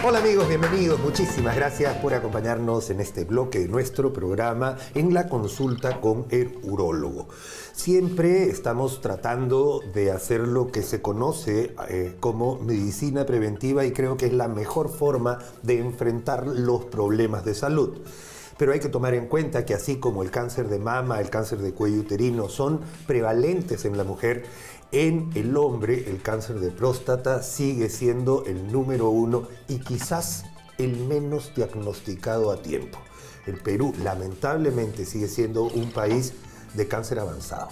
Hola amigos, bienvenidos. Muchísimas gracias por acompañarnos en este bloque de nuestro programa en la consulta con el urólogo. Siempre estamos tratando de hacer lo que se conoce como medicina preventiva y creo que es la mejor forma de enfrentar los problemas de salud. Pero hay que tomar en cuenta que así como el cáncer de mama, el cáncer de cuello uterino son prevalentes en la mujer, en el hombre el cáncer de próstata sigue siendo el número 1 y quizás el menos diagnosticado a tiempo. El Perú lamentablemente sigue siendo un país de cáncer avanzado.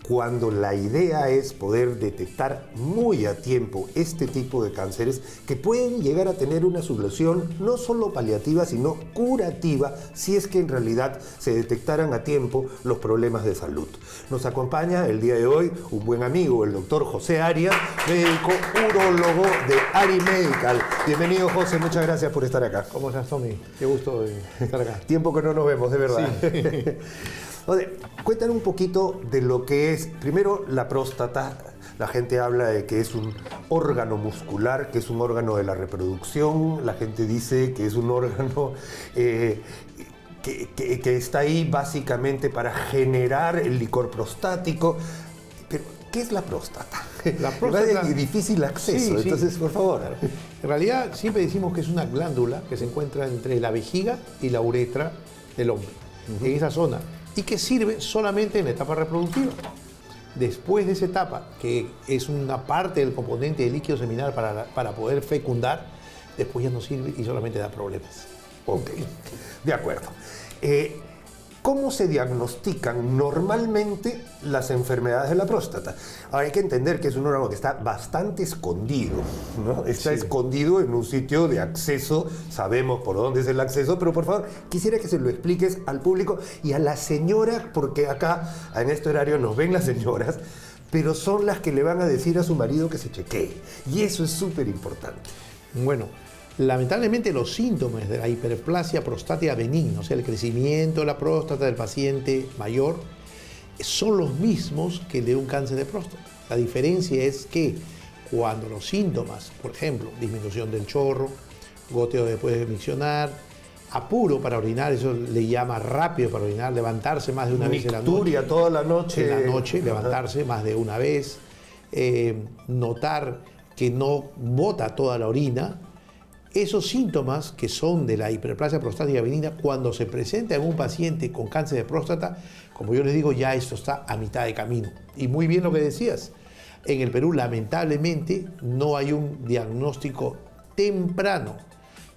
Cuando la idea es poder detectar muy a tiempo este tipo de cánceres que pueden llegar a tener una solución no solo paliativa, sino curativa, si es que en realidad se detectaran a tiempo los problemas de salud. Nos acompaña el día de hoy un buen amigo, el doctor José Arias, médico urólogo de Ari Medical. Bienvenido, José, muchas gracias por estar acá. ¿Cómo estás, Tommy? Qué gusto de estar acá. Tiempo que no nos vemos, de verdad. Sí. Cuéntanos un poquito de lo que es, primero, la próstata. La gente habla de que es un órgano muscular, que es un órgano de la reproducción. La gente dice que es un órgano que está ahí básicamente para generar el licor prostático. Pero, ¿qué es la próstata? La próstata es difícil acceso, sí, entonces, por favor. En realidad, siempre decimos que es una glándula que se encuentra entre la vejiga y la uretra del hombre, en esa zona, y que sirve solamente en la etapa reproductiva. Después de esa etapa, que es una parte del componente de líquido seminal para poder fecundar, después ya no sirve y solamente da problemas. Ok, de acuerdo. ¿Cómo se diagnostican normalmente las enfermedades de la próstata? Ahora hay que entender que es un órgano que está bastante escondido, ¿no? Está escondido en un sitio de acceso, sabemos por dónde es el acceso, pero por favor, quisiera que se lo expliques al público y a la señora, porque acá en este horario nos ven las señoras, pero son las que le van a decir a su marido que se chequee. Y eso es súper importante. Bueno, lamentablemente los síntomas de la hiperplasia prostática benigna, o sea, el crecimiento de la próstata del paciente mayor, son los mismos que el de un cáncer de próstata. La diferencia es que cuando los síntomas, por ejemplo, disminución del chorro, goteo después de miccionar, apuro para orinar, eso le llama rápido para orinar, levantarse más de una vez en la noche. Toda la noche. En la noche, levantarse más de una vez, notar que no bota toda la orina. Esos síntomas que son de la hiperplasia prostática benigna, cuando se presenta en un paciente con cáncer de próstata, como yo les digo, ya esto está a mitad de camino. Y muy bien lo que decías, en el Perú lamentablemente no hay un diagnóstico temprano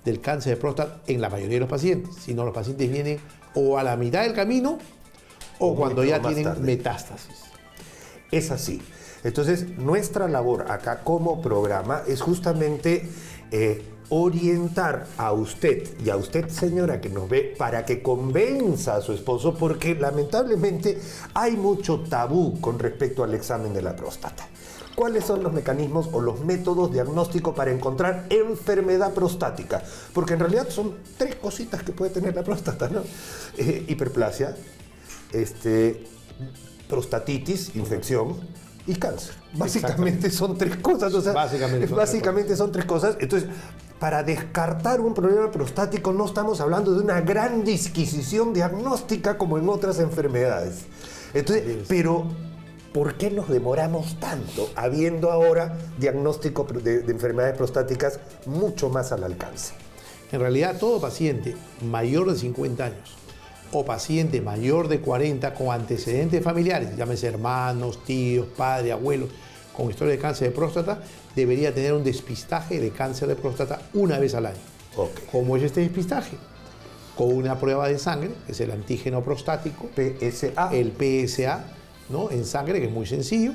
del cáncer de próstata en la mayoría de los pacientes, sino los pacientes vienen o a la mitad del camino o cuando ya tienen metástasis. Es así. Entonces, nuestra labor acá como programa es justamente orientar a usted y a usted, señora, que nos ve, para que convenza a su esposo, porque lamentablemente hay mucho tabú con respecto al examen de la próstata. ¿Cuáles son los mecanismos o los métodos diagnósticos para encontrar enfermedad prostática? Porque en realidad son 3 cositas que puede tener la próstata, ¿no? Hiperplasia, prostatitis, infección y cáncer. Básicamente son 3 cosas. O sea, básicamente son 3 cosas. Entonces, para descartar un problema prostático no estamos hablando de una gran disquisición diagnóstica como en otras enfermedades. Entonces, pero ¿por qué nos demoramos tanto habiendo ahora diagnóstico de enfermedades prostáticas mucho más al alcance? En realidad, todo paciente mayor de 50 años o paciente mayor de 40 con antecedentes familiares, llámese hermanos, tíos, padres, abuelos, con historia de cáncer de próstata, debería tener un despistaje de cáncer de próstata una vez al año. Okay. ¿Cómo es este despistaje? Con una prueba de sangre, que es el antígeno prostático, PSA. El PSA, ¿no? En sangre, que es muy sencillo,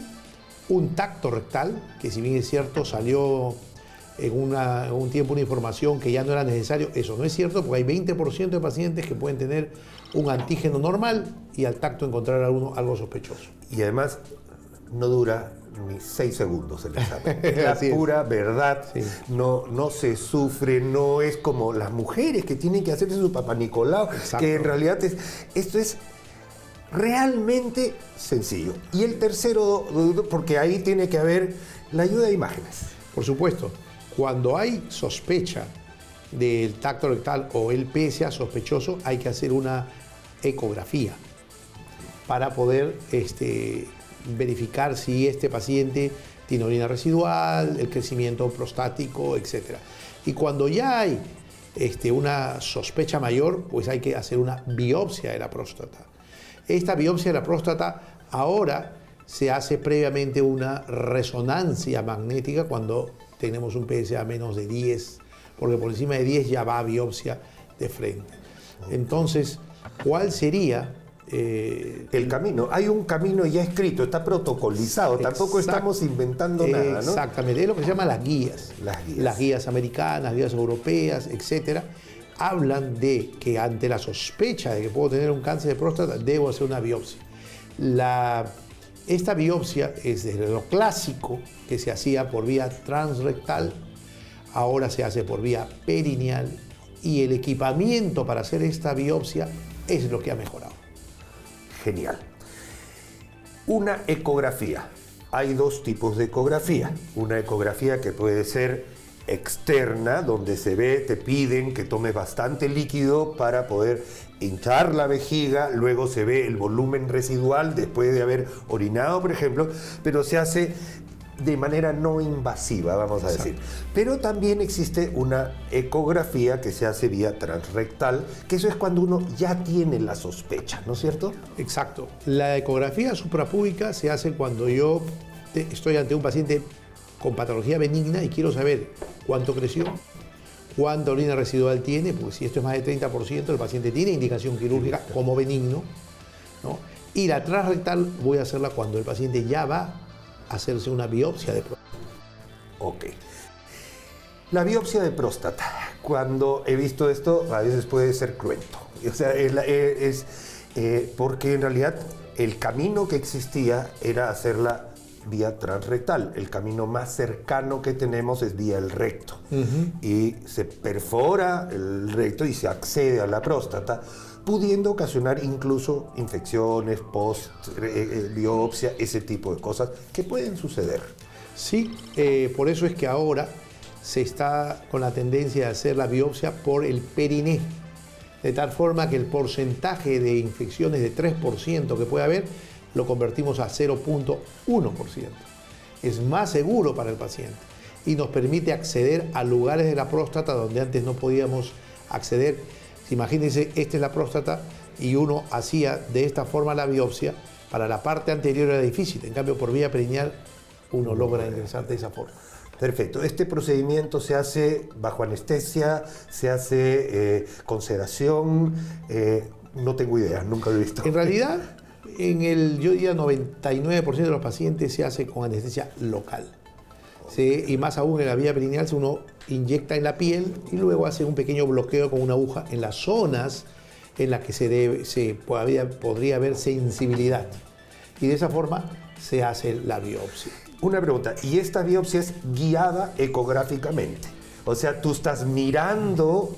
un tacto rectal, que si bien es cierto, salió en un tiempo una información que ya no era necesario. Eso no es cierto, porque hay 20% de pacientes que pueden tener un antígeno normal y al tacto encontrar algo sospechoso. Y además no dura ni 6 segundos el examen. Es la pura verdad. Sí. No se sufre, no es como las mujeres que tienen que hacerse su papá Nicolau, que en realidad esto es realmente sencillo. Y el tercero, porque ahí tiene que haber la ayuda de imágenes. Por supuesto. Cuando hay sospecha del tacto rectal o el PSA sospechoso, hay que hacer una ecografía para poder verificar si este paciente tiene orina residual, el crecimiento prostático, etc. Y cuando ya hay una sospecha mayor, pues hay que hacer una biopsia de la próstata. Esta biopsia de la próstata ahora se hace previamente una resonancia magnética cuando tenemos un PSA menos de 10, porque por encima de 10 ya va a biopsia de frente. Entonces, ¿cuál sería el camino? Hay un camino ya escrito, está protocolizado, tampoco estamos inventando nada, ¿no? Exactamente, es lo que se llama las guías. Las guías americanas, guías europeas, etcétera, hablan de que ante la sospecha de que puedo tener un cáncer de próstata, debo hacer una biopsia. Esta biopsia es desde lo clásico, que se hacía por vía transrectal, ahora se hace por vía perineal, y el equipamiento para hacer esta biopsia es lo que ha mejorado. Genial. Una ecografía. Hay dos tipos de ecografía. Una ecografía que puede ser externa, donde se ve, te piden que tomes bastante líquido para poder hinchar la vejiga, luego se ve el volumen residual después de haber orinado, por ejemplo, pero se hace de manera no invasiva, vamos a decir. Pero también existe una ecografía que se hace vía transrectal, que eso es cuando uno ya tiene la sospecha, ¿no es cierto? Exacto. La ecografía suprapúbica se hace cuando yo estoy ante un paciente con patología benigna y quiero saber cuánto creció, cuánta orina residual tiene, porque si esto es más de 30%, el paciente tiene indicación quirúrgica como benigno, ¿no? Y la transrectal voy a hacerla cuando el paciente ya va a hacerse una biopsia de próstata. Ok. La biopsia de próstata, cuando he visto esto, a veces puede ser cruento. O sea, porque en realidad el camino que existía era hacerla vía transrectal. El camino más cercano que tenemos es vía el recto. Y se perfora el recto y se accede a la próstata, pudiendo ocasionar incluso infecciones, post-biopsia, ese tipo de cosas que pueden suceder. Sí, por eso es que ahora se está con la tendencia de hacer la biopsia por el periné, de tal forma que el porcentaje de infecciones de 3% que puede haber lo convertimos a 0.1%. Es más seguro para el paciente y nos permite acceder a lugares de la próstata donde antes no podíamos acceder. Imagínense, esta es la próstata y uno hacía de esta forma la biopsia. Para la parte anterior era difícil, en cambio por vía perineal uno logra ingresar de esa forma. Perfecto. Este procedimiento se hace bajo anestesia, se hace con sedación, no tengo idea, nunca lo he visto. En realidad, yo diría 99% de los pacientes se hace con anestesia local. ¿Sí? Y más aún en la vía perineal uno inyecta en la piel y luego hace un pequeño bloqueo con una aguja en las zonas en las que podría haber sensibilidad. Y de esa forma se hace la biopsia. Una pregunta, ¿y esta biopsia es guiada ecográficamente? O sea, tú estás mirando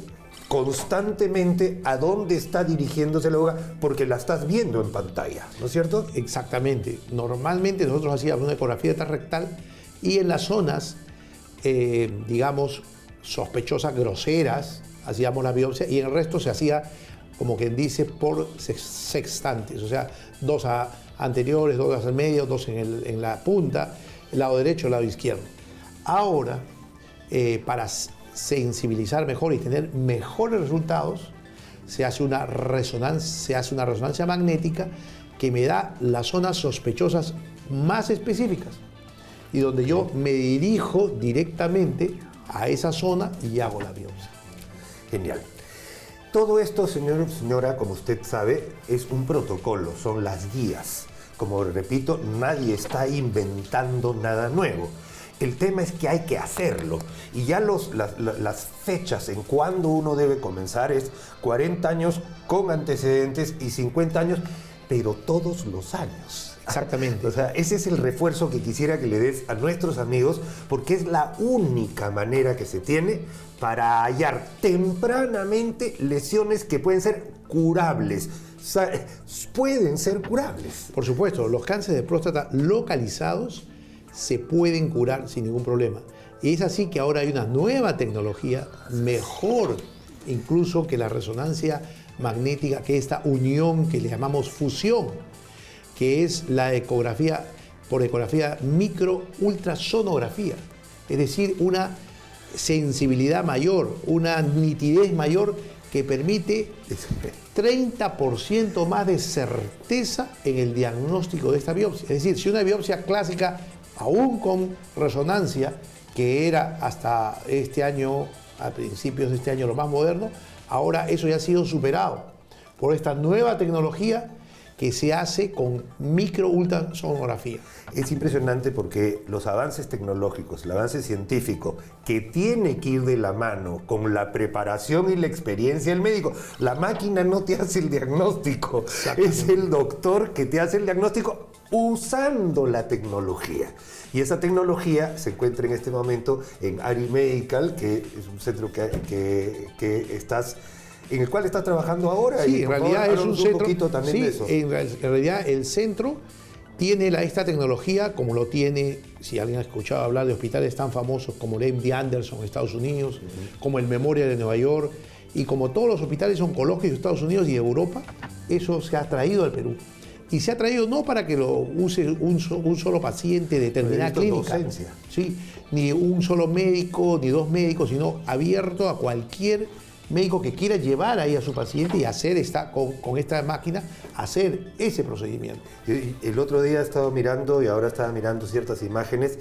constantemente a dónde está dirigiéndose la aguja porque la estás viendo en pantalla, ¿no es cierto? Exactamente. Normalmente nosotros hacíamos una ecografía transrectal y en las zonas, digamos, sospechosas, groseras, hacíamos la biopsia y en el resto se hacía, como quien dice, por sextantes, o sea, dos anteriores, dos hacia el medio, dos en la punta, el lado derecho, el lado izquierdo. Ahora, para sensibilizar mejor y tener mejores resultados, se hace una resonancia magnética que me da las zonas sospechosas más específicas y donde yo me dirijo directamente a esa zona y hago la biopsia. Genial. Todo esto, señor, señora, como usted sabe, es un protocolo, son las guías. Como repito, nadie está inventando nada nuevo. El tema es que hay que hacerlo. Y ya las fechas en cuándo uno debe comenzar es 40 años con antecedentes y 50 años, pero todos los años. Exactamente. O sea, ese es el refuerzo que quisiera que le des a nuestros amigos, porque es la única manera que se tiene para hallar tempranamente lesiones que pueden ser curables. Pueden ser curables. Por supuesto, los cánceres de próstata localizados se pueden curar sin ningún problema. Y es así que ahora hay una nueva tecnología, mejor incluso que la resonancia magnética, que esta unión que le llamamos fusión, que es la ecografía por ecografía micro-ultrasonografía. Es decir, una sensibilidad mayor, una nitidez mayor que permite 30% más de certeza en el diagnóstico de esta biopsia. Es decir, si una biopsia clásica, aún con resonancia, que era hasta este año, a principios de este año, lo más moderno, ahora eso ya ha sido superado por esta nueva tecnología que se hace con micro-ultrasonografía. Es impresionante porque los avances tecnológicos, el avance científico, que tiene que ir de la mano con la preparación y la experiencia del médico. La máquina no te hace el diagnóstico, es el doctor que te hace el diagnóstico usando la tecnología. Y esa tecnología se encuentra en este momento en Ari Medical, que es un centro en el cual estás trabajando ahora. Sí, y en realidad es un centro. Poquito también sí, de eso. en realidad el centro tiene esta tecnología, como lo tiene, si alguien ha escuchado hablar de hospitales tan famosos como el MD Anderson en Estados Unidos, como el Memorial de Nueva York, y como todos los hospitales oncológicos de Estados Unidos y Europa, eso se ha traído al Perú. Y se ha traído no para que lo use un solo paciente de determinada clínica, ¿sí? Ni un solo médico, ni dos médicos, sino abierto a cualquier médico que quiera llevar ahí a su paciente y hacer con esta máquina, hacer ese procedimiento. El otro día estaba mirando y ahora estaba mirando ciertas imágenes.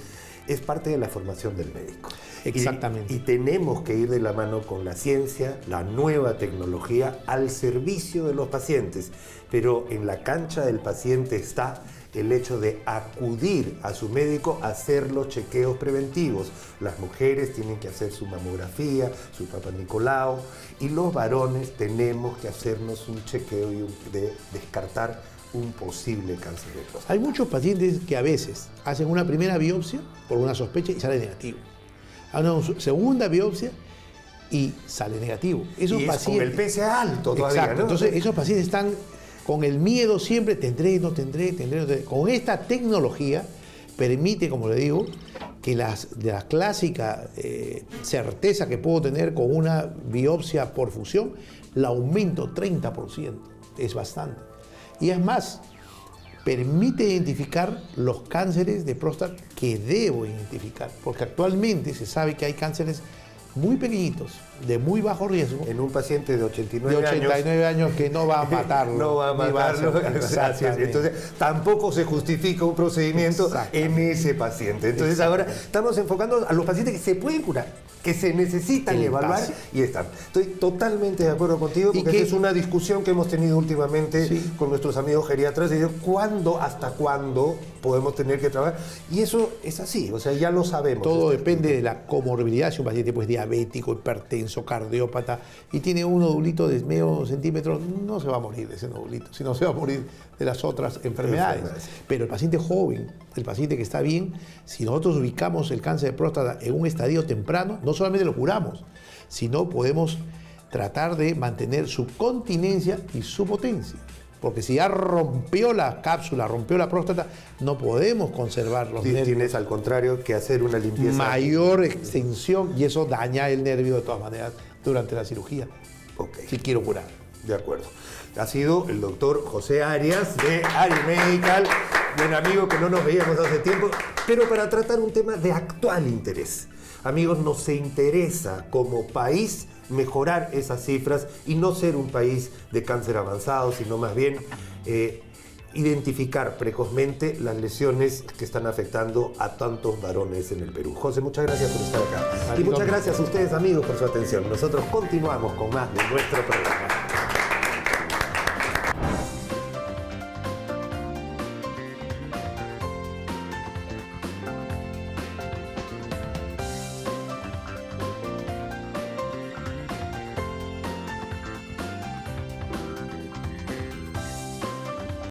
Es parte de la formación del médico. Exactamente. Y tenemos que ir de la mano con la ciencia, la nueva tecnología al servicio de los pacientes. Pero en la cancha del paciente está el hecho de acudir a su médico a hacer los chequeos preventivos. Las mujeres tienen que hacer su mamografía, su Papa Nicolau, y los varones tenemos que hacernos un chequeo y de descartar un posible cáncer de próstata. Hay muchos pacientes que a veces hacen una primera biopsia por una sospecha y sale negativo. Hacen una segunda biopsia y sale negativo. Esos y pacientes, con el PSA alto todavía, exacto, ¿no? Entonces esos pacientes están con el miedo siempre, tendré, no tendré. Con esta tecnología permite, como le digo, que de la clásica certeza que puedo tener con una biopsia por fusión, la aumento 30%. Es bastante. Y es más, permite identificar los cánceres de próstata que debo identificar, porque actualmente se sabe que hay cánceres muy pequeñitos, de muy bajo riesgo. En un paciente de 89 años que no va a matarlo. No va a matarlo. Entonces, tampoco se justifica un procedimiento en ese paciente. Entonces, ahora estamos enfocando a los pacientes que se pueden curar, que se necesitan evaluar y están. Estoy totalmente de acuerdo contigo, porque esa es una discusión que hemos tenido últimamente con nuestros amigos geriatras, y de hasta cuándo podemos tener que trabajar. Y eso es así, o sea, ya lo sabemos. Todo depende de la comorbilidad. Si un paciente pues diabético, hipertenso, cardiópata y tiene un nodulito de medio centímetro, no se va a morir de ese nodulito, sino se va a morir de las otras enfermedades. Pero el paciente joven, el paciente que está bien, si nosotros ubicamos el cáncer de próstata en un estadio temprano, no solamente lo curamos, sino podemos tratar de mantener su continencia y su potencia. Porque si ya rompió la cápsula, rompió la próstata, no podemos conservar los nervios. Tienes al contrario que hacer una limpieza. Mayor extensión, y eso daña el nervio de todas maneras durante la cirugía. Si quiero curar. De acuerdo. Ha sido el doctor José Arias de Ari Medical, buen amigo que no nos veíamos hace tiempo, pero para tratar un tema de actual interés. Amigos, nos interesa como país mejorar esas cifras y no ser un país de cáncer avanzado, sino más bien identificar precozmente las lesiones que están afectando a tantos varones en el Perú. José, muchas gracias por estar acá. Y muchas gracias a ustedes, amigos, por su atención. Nosotros continuamos con más de nuestro programa.